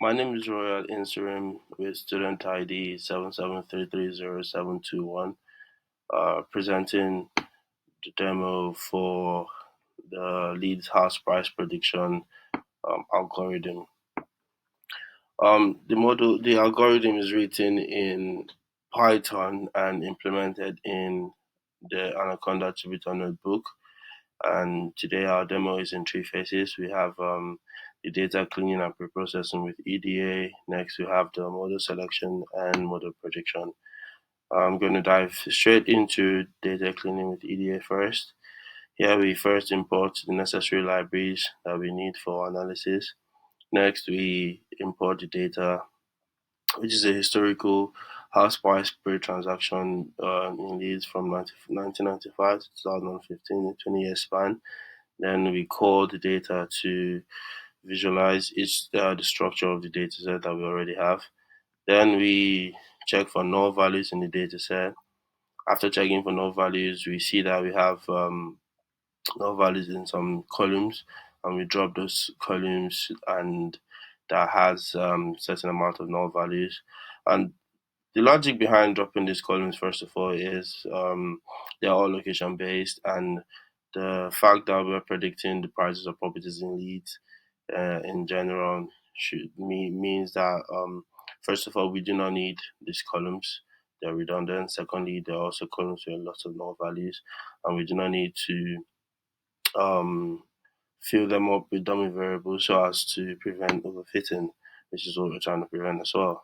My name is Royal Inserim with student ID 77330721, presenting the demo for the Leeds house price prediction algorithm. The algorithm is written in Python and implemented in the Anaconda Jupyter notebook. And today our demo is in three phases. We have the data cleaning and preprocessing with EDA. Next, we have the model selection and model prediction. I'm going to dive straight into data cleaning with EDA first. Here we first import the necessary libraries that we need for analysis. Next, we import the data, which is a historical house price per transaction in Leeds from 1995 to 2015, a 20-year span. Then we call the data to visualize the structure of the data set that we already have. Then we check for null values in the data set. After checking for null values, we see that we have null values in some columns, and we drop those columns, and that has certain amount of null values. And the logic behind dropping these columns, first of all, is they're all location based, and the fact that we're predicting the prices of properties in Leeds in general means that first of all, we do not need these columns. They're redundant. Secondly, there are also columns with lots of null values, and we do not need to um, fill them up with dummy variables so as to prevent overfitting, which is what we're trying to prevent as well.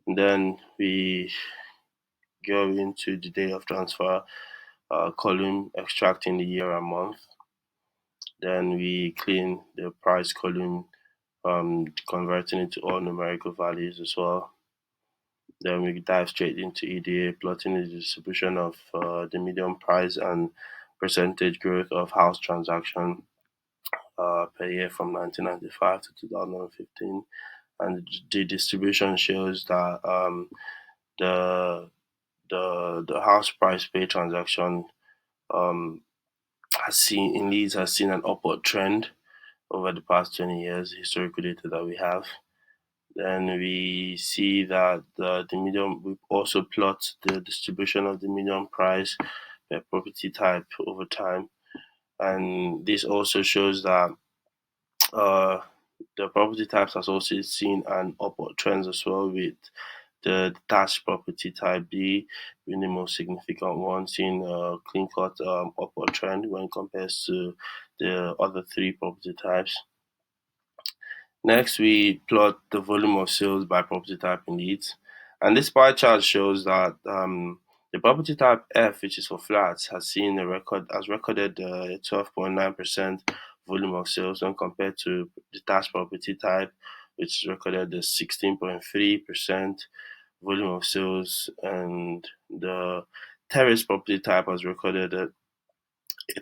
And then we go into the day of transfer column, extracting the year and month. Then we clean the price column, converting it to all numerical values as well. Then we dive straight into EDA, plotting the distribution of the median price and percentage growth of house transaction per year from 1995 to 2015. And the distribution shows that the the house price per transaction um, has seen an upward trend over the past 20 years, historical data that we have. Then we see that the median, we also plot the distribution of the median price per property type over time. And this also shows that uh, the property types has also seen an upward trend as well, with the detached property type B being the most significant one, seeing a clean cut upward trend when compared to the other three property types. Next, we plot the volume of sales by property type in Leeds. And this pie chart shows that the property type F, which is for flats, has recorded a 12.9% volume of sales when compared to detached property type, which recorded a 16.3% volume of sales, and the terrace property type has recorded a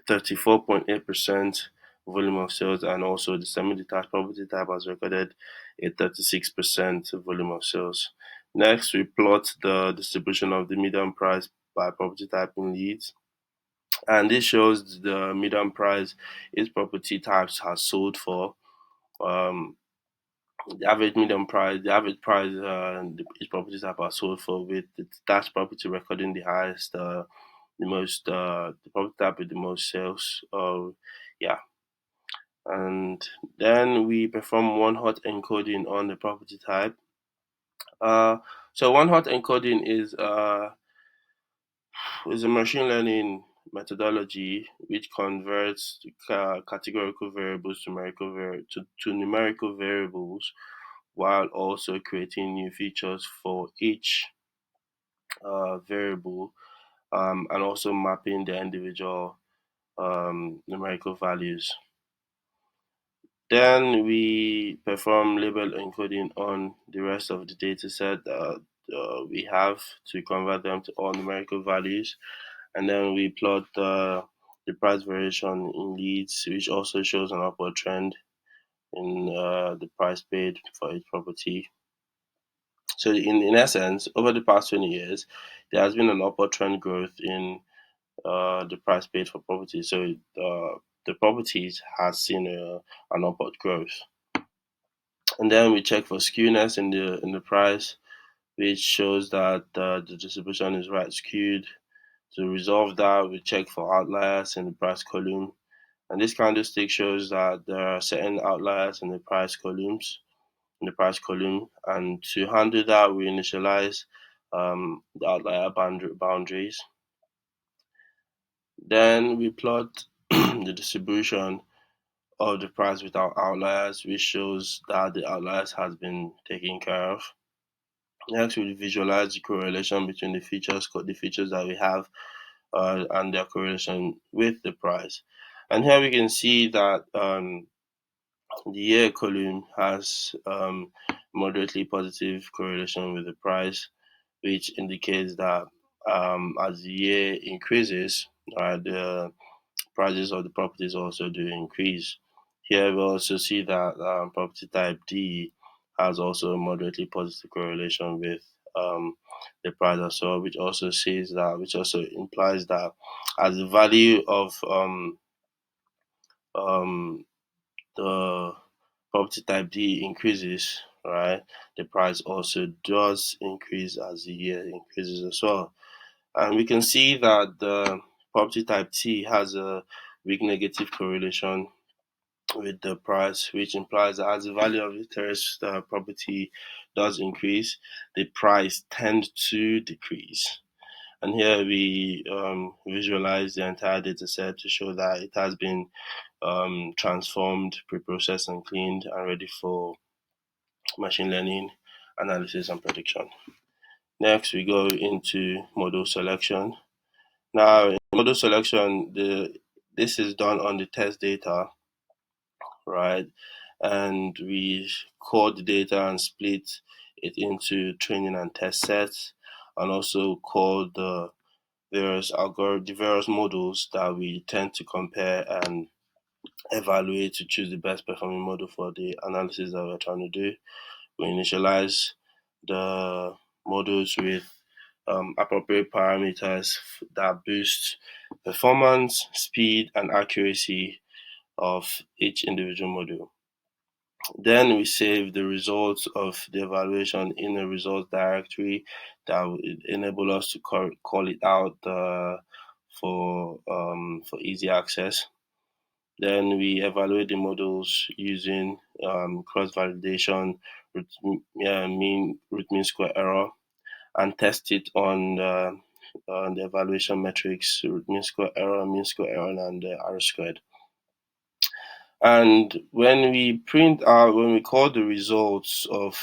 34.8% volume of sales, and also the semi-detached property type has recorded a 36% volume of sales. Next, we plot the distribution of the median price by property type in Leeds. And this shows the median price each property types has sold for. Um, the average price each property type has sold for, with the detached property recording the highest, the property type with the most sales. Yeah, and then we perform one hot encoding on the property type. Uh, so one hot encoding is a machine learning methodology which converts categorical variables to numerical variables, while also creating new features for each variable, and also mapping the individual numerical values. Then we perform label encoding on the rest of the data set that we have to convert them to all numerical values. And then we plot the price variation in Leeds, which also shows an upward trend in the price paid for each property. So in essence, over the past 20 years, there has been an upward trend growth in the price paid for property. So the properties has seen an upward growth. And then we check for skewness in the price, which shows that the distribution is right skewed. To resolve that, we check for outliers in the price column. And this candlestick shows that there are certain outliers in the price column. And to handle that, we initialize the outlier boundaries. Then we plot the distribution of the price without outliers, which shows that the outliers has been taken care of. Next, we visualize the correlation between the features that we have, and their correlation with the price. And here we can see that the year column has moderately positive correlation with the price, which indicates that as the year increases, the prices of the properties also do increase. Here we also see that property type D has also a moderately positive correlation with the price as well, which also implies that as the value of um, the property type D increases, right, the price also does increase as the year increases as well. And we can see that the property type T has a weak negative correlation with the price, which implies that as the value of the terraced property does increase, the price tends to decrease. And here we visualize the entire data set to show that it has been transformed, pre-processed, and cleaned, and ready for machine learning analysis and prediction. Next, we go into model selection. Now, in model selection, this is done on the test data, right? And we code the data and split it into training and test sets, and also call the various models that we tend to compare and evaluate to choose the best performing model for the analysis that we're trying to do. We initialize the models with appropriate parameters that boost performance, speed, and accuracy of each individual model. Then we save the results of the evaluation in a results directory that will enable us to call it out for easy access. Then we evaluate the models using cross validation, root mean square error, and test it on the evaluation metrics, root mean square error, and R squared. And when we call the results of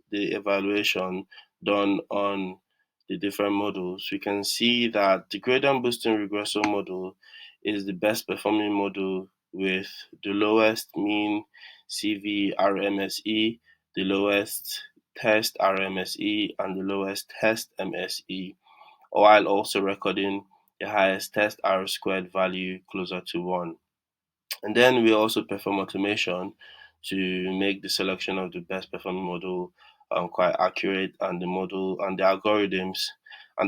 the evaluation done on the different models, we can see that the gradient boosting regressor model is the best performing model with the lowest mean CV RMSE, the lowest test RMSE, and the lowest test MSE, while also recording the highest test R squared value closer to 1. And then we also perform automation to make the selection of the best performing model quite accurate, and the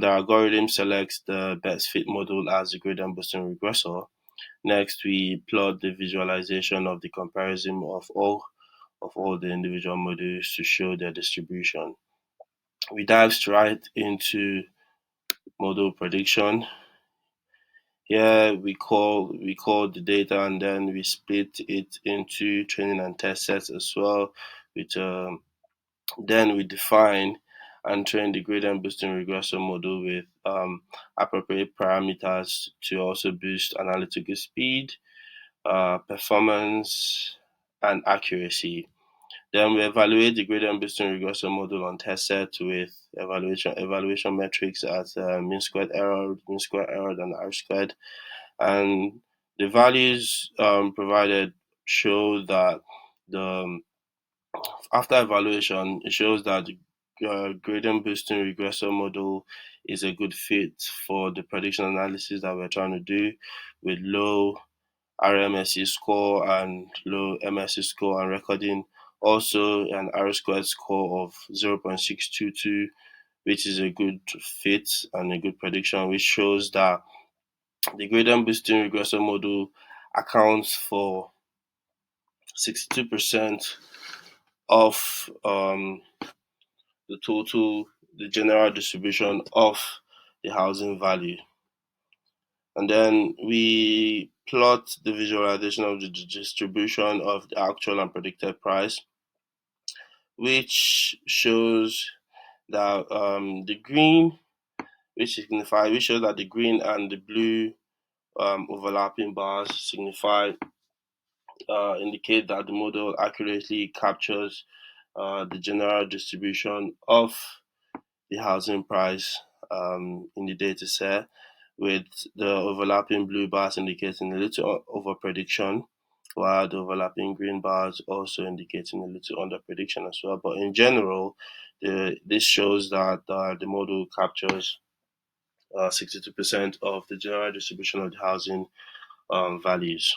algorithm selects the best fit model as the gradient boosting regressor. Next, we plot the visualization of the comparison of all the individual models to show their distribution. We dive straight into model prediction. Here we call the data, and then we split it into training and test sets as well. With Then we define and train the gradient boosting regressor model with appropriate parameters to also boost analytical speed, performance, and accuracy. Then we evaluate the gradient boosting regressor model on test set with evaluation metrics as mean squared error, and R squared. And the values provided show that the after evaluation, it shows that the gradient boosting regressor model is a good fit for the prediction analysis that we're trying to do, with low RMSE score and low MSE score, and recording also an R squared score of 0.622, which is a good fit and a good prediction, which shows that the gradient boosting regressor model accounts for 62% of the total, the general distribution of the housing value. And then we plot the visualization of the distribution of the actual and predicted price, which shows that the green, which shows that the green and the blue overlapping bars indicate that the model accurately captures the general distribution of the housing price in the data set, with the overlapping blue bars indicating a little over prediction, while the overlapping green bars also indicating a little under prediction as well. But in general, this shows that the model captures 62% of the general distribution of the housing values.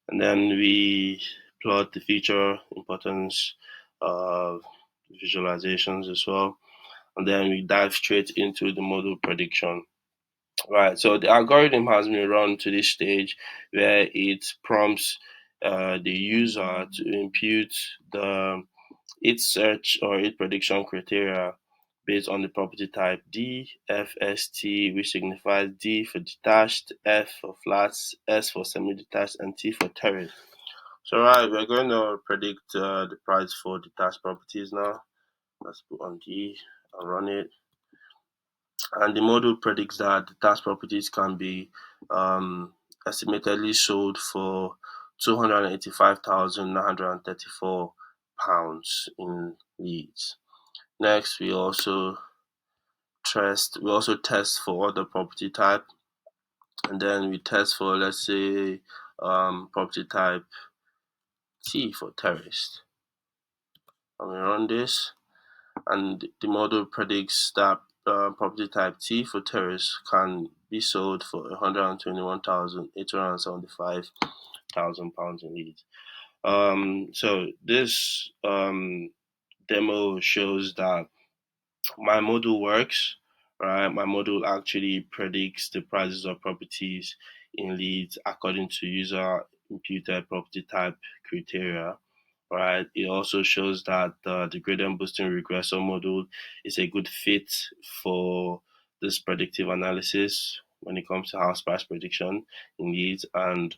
And then we plot the feature importance of visualizations as well. And then we dive straight into the model prediction. Right, so the algorithm has been run to this stage where it prompts the user to impute the its search or its prediction criteria based on the property type D, F, S, T, which signifies D for detached, F for flats, S for semi-detached, and T for terrace. So, right, we're going to predict the price for detached properties now. Let's put on D and run it. And the model predicts that detached properties can be estimatedly sold for £285,934 in Leeds. Next, we also test for other property type, and then we test for, let's say, property type T for terraced. And we run this, and the model predicts that property type T for terrace can be sold for £121,875 in Leeds. So this demo shows that my model works, right? My model actually predicts the prices of properties in Leeds according to user imputed property type criteria, right? It also shows that the gradient boosting regressor model is a good fit for this predictive analysis when it comes to house price prediction in Leeds, and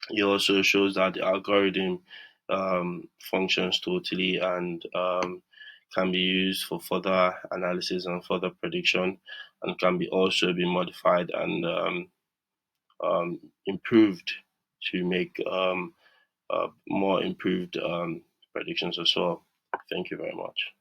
it also shows that the algorithm functions totally and can be used for further analysis and further prediction, and can be also be modified and improved to make more improved predictions as well. Thank you very much.